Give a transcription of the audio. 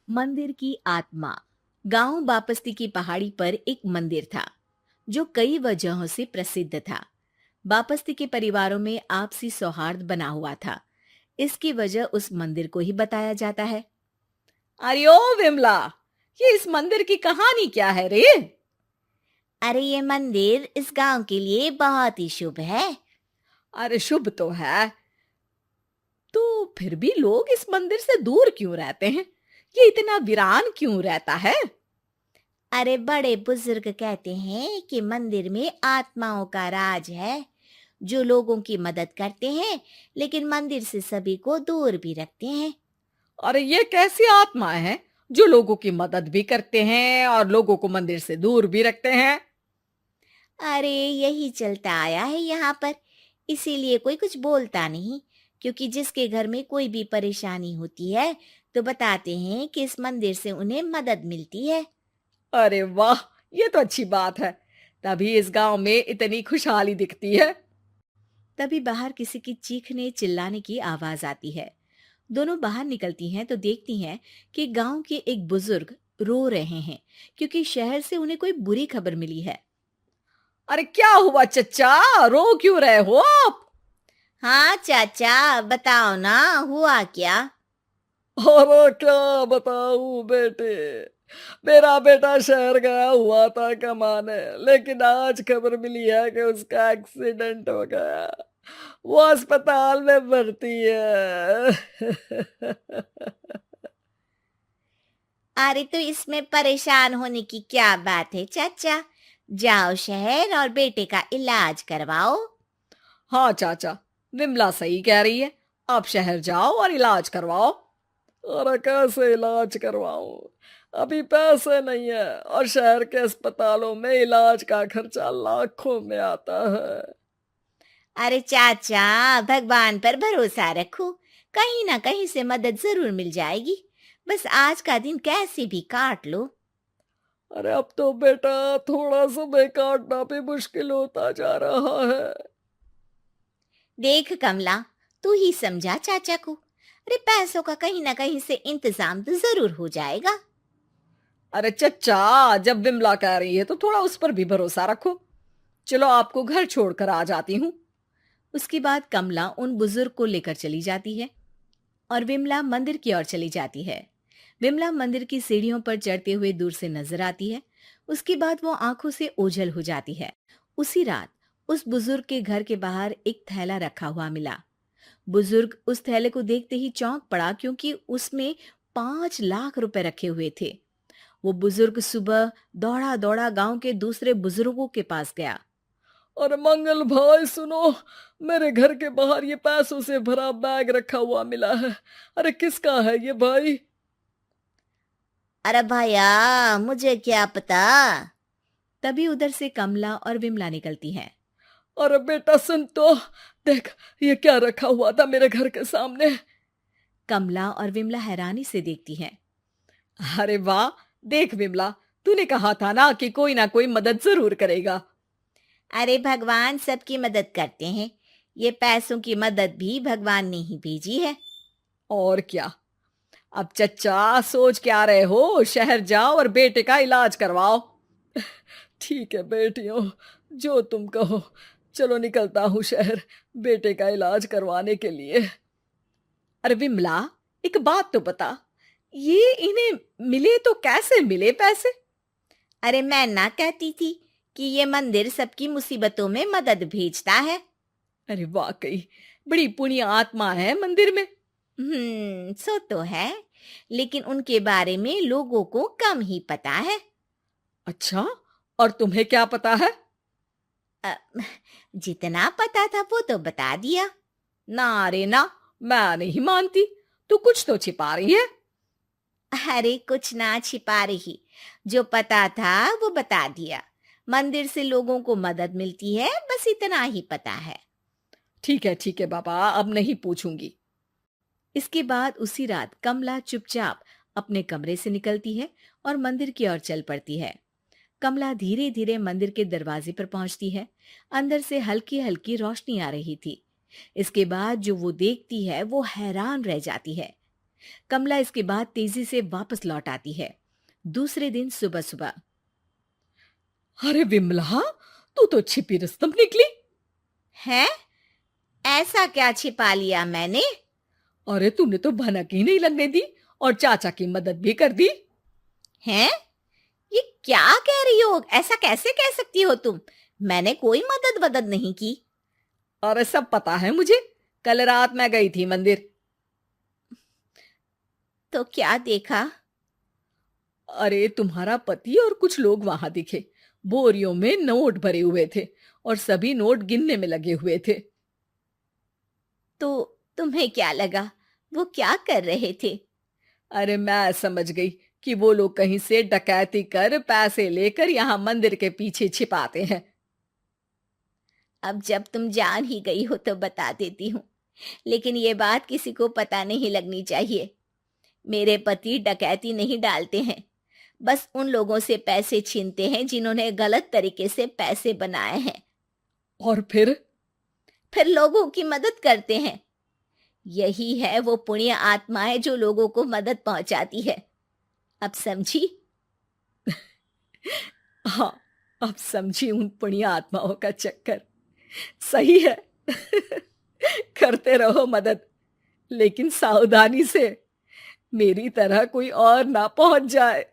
मंदिर की आत्मा। गांव बापस्ती की पहाड़ी पर एक मंदिर था जो कई वजहों से प्रसिद्ध था। बापस्ती के परिवारों में आपसी सौहार्द बना हुआ था। इसकी वजह उस मंदिर को ही बताया जाता है। अरे ओ विमला, ये इस मंदिर की कहानी क्या है रे? अरे ये मंदिर इस गांव के लिए बहुत ही शुभ है। अरे शुभ तो है, तो फिर भी लोग इस मंदिर से दूर क्यों रहते हैं? ये इतना वीरान क्यों रहता है? अरे बड़े बुजुर्ग कहते हैं कि मंदिर में आत्माओं का राज है जो लोगों की मदद करते हैं, लेकिन मंदिर से सभी को दूर भी रखते हैं। अरे ये कैसी आत्माएं हैं जो लोगों की मदद भी करते हैं और लोगों को मंदिर से दूर भी रखते हैं? अरे यही चलता आया है यहाँ पर, इसीलिए कोई कुछ बोलता नहीं। क्योंकि जिसके घर में कोई भी परेशानी होती है तो बताते हैं कि इस मंदिर से उन्हें मदद मिलती है। अरे वाह, ये तो अच्छी बात है। तभी इस गांव में इतनी खुशहाली दिखती है। तभी बाहर किसी की चीखने चिल्लाने की आवाज आती है। दोनों बाहर निकलती हैं तो देखती हैं कि गांव के एक बुजुर्ग रो रहे हैं क्योंकि शहर से उन्हें कोई बुरी खबर मिली है। अरे क्या हुआ चच्चा, रो क्यों रहे हो आप? हाँ चाचा, बताओ ना, हुआ क्या? अरे क्या बताऊं बेटे, मेरा बेटा शहर गया हुआ था कमाने, लेकिन आज खबर मिली है कि उसका एक्सीडेंट हो गया। वो अस्पताल में भर्ती है। अरे तो इसमें परेशान होने की क्या बात है चाचा? जाओ शहर और बेटे का इलाज करवाओ। हाँ चाचा, विमला सही कह रही है। आप शहर जाओ और इलाज करवाओ। अरे कैसे इलाज करवाऊं, अभी पैसे नहीं है और शहर के अस्पतालों में इलाज का खर्चा लाखों में आता है। अरे चाचा, भगवान पर भरोसा रखो, कहीं ना कहीं से मदद जरूर मिल जाएगी। बस आज का दिन कैसे भी काट लो। अरे अब तो बेटा थोड़ा समय काटना भी मुश्किल होता जा रहा है। देख कमला, तू ही समझा चाचा को। अरे पैसों का कहीं ना कहीं से इंतजाम तो जरूर हो जाएगा। अरे चच्चा, जब विमला कह रही है तो थोड़ा उस पर भी भरोसा रखो। चलो आपको घर छोड़कर आ जाती हूँ। उसके बाद कमला उन बुजुर्ग को लेकर चली जाती है और विमला मंदिर की ओर चली जाती है। विमला मंदिर की सीढ़ियों पर चढ़ते हुए दूर से नजर आती है। उसके बाद वो आंखों से ओझल हो जाती है। उसी रात उस बुजुर्ग के घर के बाहर एक थैला रखा हुआ मिला। बुजुर्ग उस थैले को देखते ही चौंक पड़ा क्योंकि उसमें 5 लाख रुपए रखे हुए थे। वो बुजुर्ग सुबह दौड़ा दौड़ा गांव के दूसरे बुजुर्गों के पास गया। अरे मंगल भाई सुनो, मेरे घर के बाहर ये पैसों से भरा बैग रखा हुआ मिला है। अरे किसका है ये भाई? अरे भैया, मुझे क्या पता। तभी उधर से कमला और विमला निकलती हैं। अरे बेटा सुन तो, देख ये क्या रखा हुआ था मेरे घर के सामने। कमला और विमला हैरानी से देखती हैं। अरे वाह, देख विमला, तूने कहा था ना कि कोई ना कोई मदद जरूर करेगा। अरे भगवान सबकी मदद करते हैं। ये पैसों की मदद भी भगवान ने ही भेजी है। और क्या। अब चच्चा सोच क्या रहे हो, शहर जाओ और बेटे का इलाज करवाओ। ठीक है बेटियों, जो तुम कहो। चलो निकलता हूँ शहर बेटे का इलाज करवाने के लिए। अरे विमला, एक बात तो बता, ये इन्हें मिले तो कैसे मिले पैसे? अरे मैं ना कहती थी कि ये मंदिर सबकी मुसीबतों में मदद भेजता है। अरे वाकई बड़ी पुण्य आत्मा है मंदिर में। सो तो है, लेकिन उनके बारे में लोगों को कम ही पता है। अच्छा, और तुम्हें क्या पता है? अ, जितना पता था वो तो बता दिया। ना रे ना, मैं नहीं मानती। तू कुछ तो छिपा रही है। अरे कुछ ना छिपा रही, जो पता था वो बता दिया। मंदिर से लोगों को मदद मिलती है, बस इतना ही पता है। ठीक है बाबा, अब नहीं पूछूंगी। इसके बाद उसी रात कमला चुपचाप अपने कमरे से निकलती है और मंदिर की ओर चल पड़ती है। कमला धीरे धीरे मंदिर के दरवाजे पर पहुंचती है। अंदर से हल्की हल्की रोशनी आ रही थी। इसके बाद जो वो देखती है वो हैरान रह जाती है। कमला इसके बाद तेजी से वापस लौट आती है। दूसरे दिन सुबह सुबह। अरे विमला, तू तो छिपी रुस्तम निकली। है? ऐसा क्या छिपा लिया मैंने? अरे तूने तो भनक ही नहीं लगने दी और चाचा की मदद भी कर दी। हैं? ये क्या कह रही हो? ऐसा कैसे कह सकती हो तुम? मैंने कोई मदद वदद नहीं की। अरे सब पता है मुझे, कल रात मैं गई थी मंदिर। तो क्या देखा? अरे तुम्हारा पति और कुछ लोग वहां दिखे। बोरियों में नोट भरे हुए थे और सभी नोट गिनने में लगे हुए थे। तो तुम्हें क्या लगा वो क्या कर रहे थे? अरे मैं समझ गई कि वो लोग कहीं से डकैती कर पैसे लेकर यहाँ मंदिर के पीछे छिपाते हैं। अब जब तुम जान ही गई हो तो बता देती हूँ, लेकिन ये बात किसी को पता नहीं लगनी चाहिए। मेरे पति डकैती नहीं डालते हैं, बस उन लोगों से पैसे छीनते हैं जिन्होंने गलत तरीके से पैसे बनाए हैं। और फिर लोगों की मदद करते हैं। यही है वो पुण्य आत्माएं जो लोगों को मदद पहुंचाती है। अब समझी? हाँ, अब समझी उन पुण्य आत्माओं का चक्कर। सही है। करते रहो मदद, लेकिन सावधानी से, मेरी तरह कोई और ना पहुंच जाए।